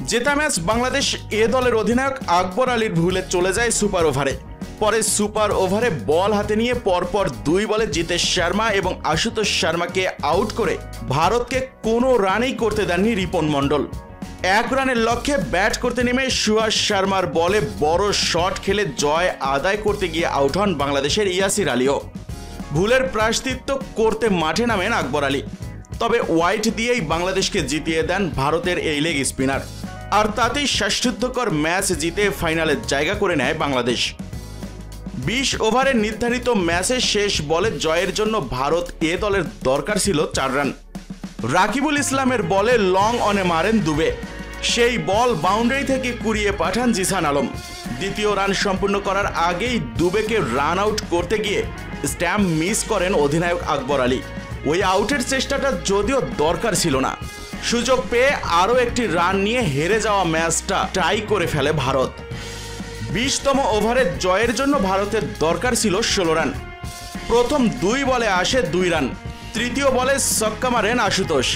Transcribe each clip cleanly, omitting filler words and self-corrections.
জেতা ম্যাচ বাংলাদেশ এ দলের অধিনায়ক আকবর আলীর ভুলে চলে যায় সুপার ওভারে। পরে সুপার ওভারে বল হাতে নিয়ে পরপর 2 বলে জিতেশ শর্মা এবং আশুতোষ শর্মাকে আউট করে ভারতকে কোনো রানই করতে দেননি রিপন মণ্ডল। 1 রানের লক্ষ্যে ব্যাট করতে নেমে সুহাস শর্মার বলে বড় শট খেলে জয় আদায় করতে গিয়ে আউট হন বাংলাদেশের ইয়াসির আলীও। ভুলের প্রায়শ্চিত্ত করতে মাঠে নামেন আকবর আলী। তবে ওয়াইড দিয়েই বাংলাদেশকে জিতিয়ে দেন ভারতের এই লেগ স্পিনার, আর তাতেই শ্বাসরুদ্ধকর ম্যাচ জিতে ফাইনালে জায়গা করে নেয় বাংলাদেশ। 20 ওভারের নির্ধারিত ম্যাচে শেষ বলে জয়ের জন্য ভারত এ দলের দরকার ছিল 4 রান। রাকিবুল ইসলামের বলে লং অনে মারেন দুবে, সেই বল বাউন্ডারি থেকে কুড়িয়ে পাঠান জিসান আলম। দ্বিতীয় রান সম্পূর্ণ করার আগেই দুবেকে রান আউট করতে গিয়ে স্ট্যাম্প মিস করেন অধিনায়ক আকবর আলী। ওই আউটের চেষ্টাটা যদিও দরকার ছিল না, সুযোগ পেয়ে আরও একটি রান নিয়ে হেরে যাওয়া ম্যাচটা টাই করে ফেলে ভারত। 20তম ওভারে জয়ের জন্য ভারতের দরকার ছিল 16 রান। প্রথম 2 বলে আসে 2 রান, তৃতীয় বলে ছক্কা মারেন আশুতোষ,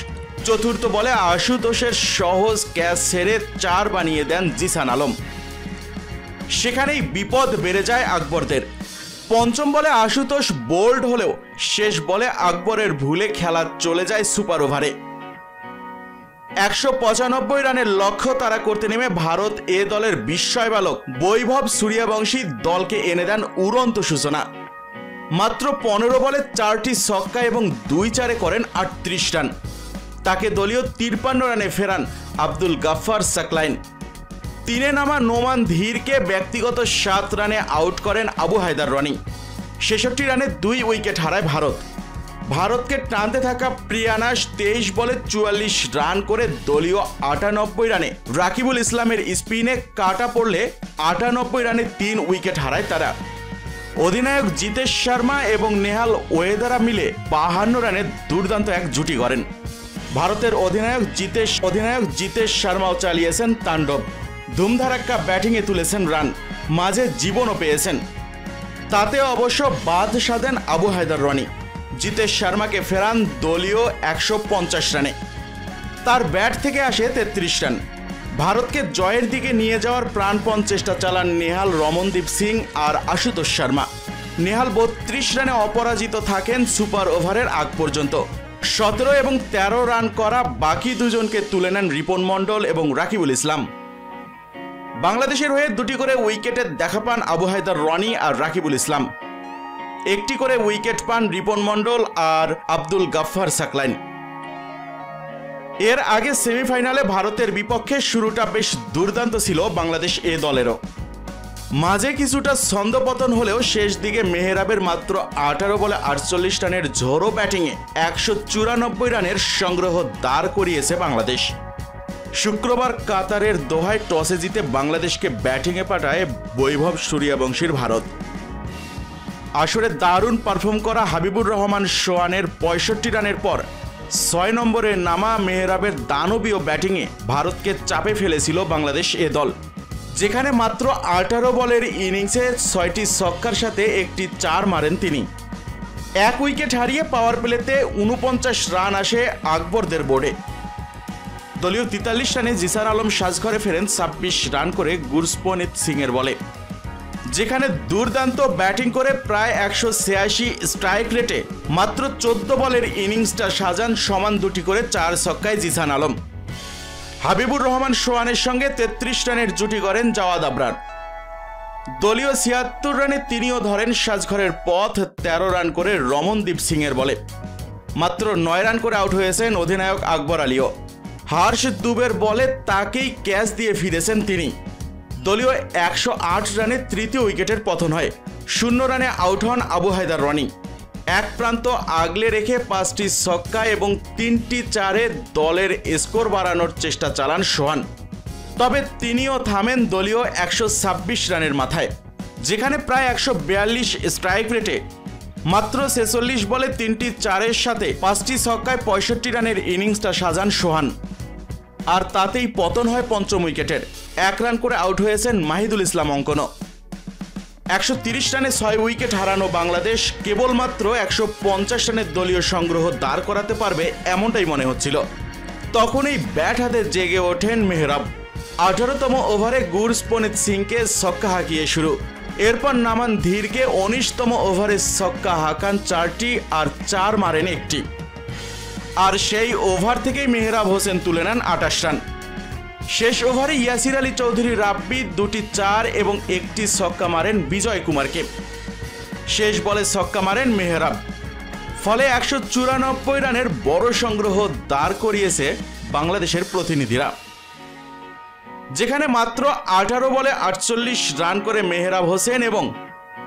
চতুর্থ বলে আশুতোষের সহজ ক্যাচ ছেড়ে 4 বানিয়ে দেন জিসান আলম। সেখানেই বিপদ বেড়ে যায় আকবরদের। পঞ্চম বলে আশুতোষ বোল্ড হলেও শেষ বলে আকবরের ভুলে খেলা চলে যায় সুপার ওভারে। 195 রানের লক্ষ্য তারা করতে নেমে ভারত এ দলের বিস্ময় বালক বৈভব সূর্যবংশী দলকে এনে দেন উড়ন্ত সূচনা। মাত্র 15 বলে 4টি ছক্কা এবং 2-4 করেন 38 রান। তাকে দলীয় 53 রানে ফেরান আব্দুল গাফফার সাকলাইন। 3-এ নামা নোমান ধীরকে ব্যক্তিগত 7 রানে আউট করেন আবু হায়দার রনি। 66 রানে 2 উইকেট হারায় ভারত। ভারতকে টানতে থাকা প্রিয়ানাশ 23 বলে 44 রান করে দলীয় 98 রানে রাকিবুল ইসলামের স্পিনে কাটা পড়লে 98 রানে 3 উইকেট হারায় তারা। অধিনায়ক জিতেশ শর্মা এবং নেহাল ওয়েদারা মিলে 52 রানে দুর্দান্ত এক জুটি করেন। ভারতের অধিনায়ক জিতেশ শর্মাও চালিয়েছেন তাণ্ডব। ধুমধারাক্কা ব্যাটিংয়ে তুলেছেন রান, মাঝে জীবনও পেয়েছেন। তাতে অবশ্য বাদ সাধেন আবু হায়দার রনি। জিতেশ শর্মাকে ফেরান দলীয় 150 রানে। তার ব্যাট থেকে আসে 33 রান। ভারতকে জয়ের দিকে নিয়ে যাওয়ার প্রাণপণ চেষ্টা চালান নেহাল, রমনদীপ সিং আর আশুতোষ শর্মা। নেহাল 32 রানে অপরাজিত থাকেন সুপার ওভারের আগ পর্যন্ত। 17 এবং 13 রান করা বাকি দুজনকে তুলে নেন রিপন মণ্ডল এবং রাকিবুল ইসলাম। বাংলাদেশের হয়ে 2টি করে উইকেটের দেখা পান আবু হায়দার রনি আর রাকিবুল ইসলাম। 1টি করে উইকেট পান রিপন মণ্ডল আর আব্দুল গাফফার সাকলাইন। এর আগে সেমিফাইনালে ভারতের বিপক্ষে শুরুটা বেশ দুর্দান্ত ছিল বাংলাদেশ এ দলেরও। মাঝে কিছুটা ছন্দপতন হলেও শেষ দিকে মেহরাবের মাত্র 18 বলে 48 রানের ঝোড়ো ব্যাটিংয়ে 194 রানের সংগ্রহ দাঁড় করিয়েছে বাংলাদেশ। শুক্রবার কাতারের দোহায় টসে জিতে বাংলাদেশকে ব্যাটিংয়ে পাঠায় বৈভব সূর্যবংশীর ভারত। আসরে দারুণ পারফর্ম করা হাবিবুর রহমান সোহানের 65 রানের পর 6 নম্বরে নামা মেহরাবের দানবীয় ব্যাটিংয়ে ভারতকে চাপে ফেলেছিল বাংলাদেশ এ দল, যেখানে মাত্র 18 বলের ইনিংসে 6টি ছক্কার সাথে একটি 4 মারেন তিনি। 1 উইকেট হারিয়ে পাওয়ার প্লেতে 49 রান আসে আকবরদের বোর্ডে। দলীয় 43 রানে জিসান আলম সাজঘরে ফেরেন 26 রান করে গুরস্পনীত সিংয়ের বলে, যেখানে দুর্দান্ত ব্যাটিং করে প্রায় 186 স্ট্রাইক রেটে মাত্র 14 বলের ইনিংসটা সাজান সমান 2টি করে 4 ছক্কায় জিসান আলম। হাবিবুর রহমান সোহানের সঙ্গে 33 রানের জুটি করেন জাওয়াদ আবরার। দলীয় 76 রানে তিনিও ধরেন সাজঘরের পথ 13 রান করে রমনদীপ সিংয়ের বলে। মাত্র 9 রান করে আউট হয়েছেন অধিনায়ক আকবর আলীও। হার্ষ দুবের বলে তাকেই ক্যাচ দিয়ে ফিরেছেন তিনি। দলীয় 108 রানে 3য় উইকেটের পতন হয়। 0 রানে আউট হন আবু হায়দার রনি। এক প্রান্ত আগলে রেখে 5টি ছক্কা এবং 3টি 4-এ দলের স্কোর বাড়ানোর চেষ্টা চালান সোহান। তবে তিনিও থামেন দলীয় 126 রানের মাথায়, যেখানে প্রায় 142 স্ট্রাইক রেটে মাত্র 46 বলে 3টি 4-এর সাথে 5টি ছক্কায় 65 রানের ইনিংসটা সাজান সোহান। আর তাতেই পতন হয় 5ম উইকেটের। 1 রান করে আউট হয়েছেন মাহিদুল ইসলাম অঙ্কনও। 130 রানে 6 উইকেট হারানো বাংলাদেশ কেবলমাত্র 150 রানের দলীয় সংগ্রহ দাঁড় করাতে পারবে এমনটাই মনে হচ্ছিল। তখনই ব্যাট হাতে জেগে ওঠেন মেহরাব। 18তম ওভারে গুরপ্রীত সিংকে ছক্কা হাঁকিয়ে শুরু। এরপর নামান ধীরকে 19তম ওভারে ছক্কা হাঁকান 4টি আর 4 মারেন 1টি। আর সেই ওভার থেকেই মেহরাব হোসেন তুলে নেন 28 রান। শেষ ওভারে ইয়াসির আলী চৌধুরী রাব্বি 2টি 4 এবং 1টি ছক্কা মারেন বিজয় কুমারকে। শেষ বলে ছক্কা মারেন মেহরাব। ফলে 194 রানের বড় সংগ্রহ দাঁড় করিয়েছে বাংলাদেশের প্রতিনিধিরা, যেখানে মাত্র 18 বলে 48 রান করে মেহরাব হোসেন এবং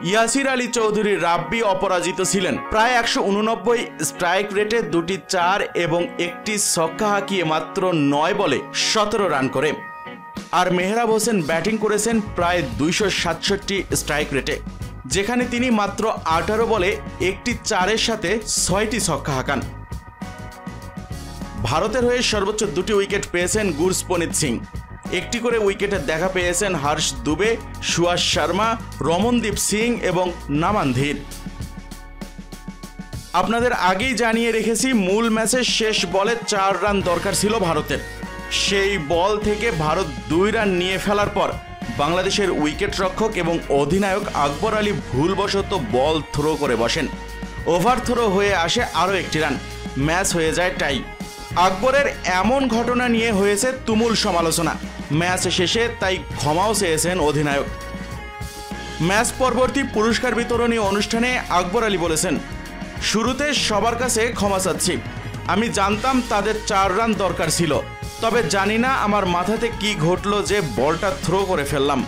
ইয়াসির আলী চৌধুরী রাব্বি অপরাজিত ছিলেন। প্রায় 189 স্ট্রাইক রেটে 2টি 4 এবং 1টি ছক্কা হাঁকিয়ে মাত্র 9 বলে 17 রান করে। আর মেহরাব হোসেন ব্যাটিং করেছেন প্রায় 267 স্ট্রাইক রেটে, যেখানে তিনি মাত্র 18 বলে 1টি 4-এর সাথে 6টি ছক্কা হাঁকান। ভারতের হয়ে সর্বোচ্চ 2টি উইকেট পেয়েছেন গুরপ্রীত সিং। 1টি করে উইকেটের দেখা পেয়েছেন হর্ষ দুবে, সুয়াস শর্মা, রমনদীপ সিং এবং নামান ধীর। আপনাদের আগেই জানিয়ে রেখেছি মূল ম্যাচের শেষ বলে 4 রান দরকার ছিল ভারতের। সেই বল থেকে ভারত 2 রান নিয়ে ফেলার পর বাংলাদেশের উইকেট রক্ষক এবং অধিনায়ক আকবর আলী ভুলবশত বল থ্রো করে বসেন। ওভার থ্রো হয়ে আসে আরও 1টি রান, ম্যাচ হয়ে যায় টাই। আকবরের এমন ঘটনা নিয়ে হয়েছে তুমুল সমালোচনা। ম্যাচ শেষে তাই ক্ষমাও চেয়েছেন অধিনায়ক। ম্যাচ পরবর্তী পুরস্কার বিতরণী অনুষ্ঠানে আকবর আলী বলেছেন, শুরুতে সবার কাছে ক্ষমা চাচ্ছি। আমি জানতাম তাদের 4 রান দরকার ছিল, তবে জানি না আমার মাথাতে কি ঘটলো যে বলটা থ্রো করে ফেললাম।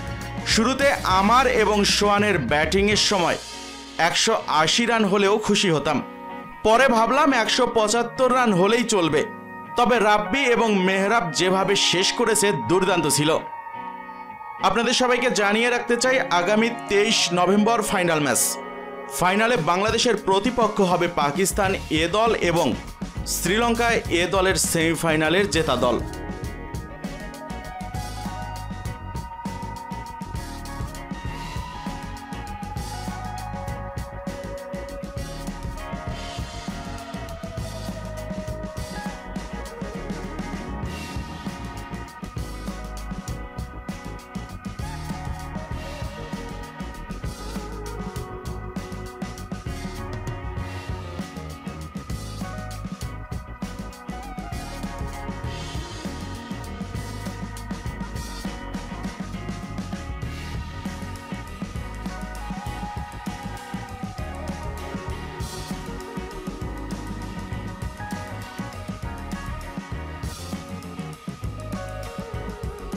শুরুতে আমার এবং সোয়ানের ব্যাটিংয়ের সময় 180 রান হলেও খুশি হতাম। পরে ভাবলাম 175 রান হলেই চলবে। তবে রাব্বি এবং মেহরাব যেভাবে শেষ করেছে দুর্দান্ত ছিল। আপনাদের সবাইকে জানিয়ে রাখতে চাই, আগামী 23 নভেম্বর ফাইনাল ম্যাচ। ফাইনালে বাংলাদেশের প্রতিপক্ষ হবে পাকিস্তান এ দল এবং শ্রীলঙ্কা এ দলের সেমিফাইনালের জেতা দল।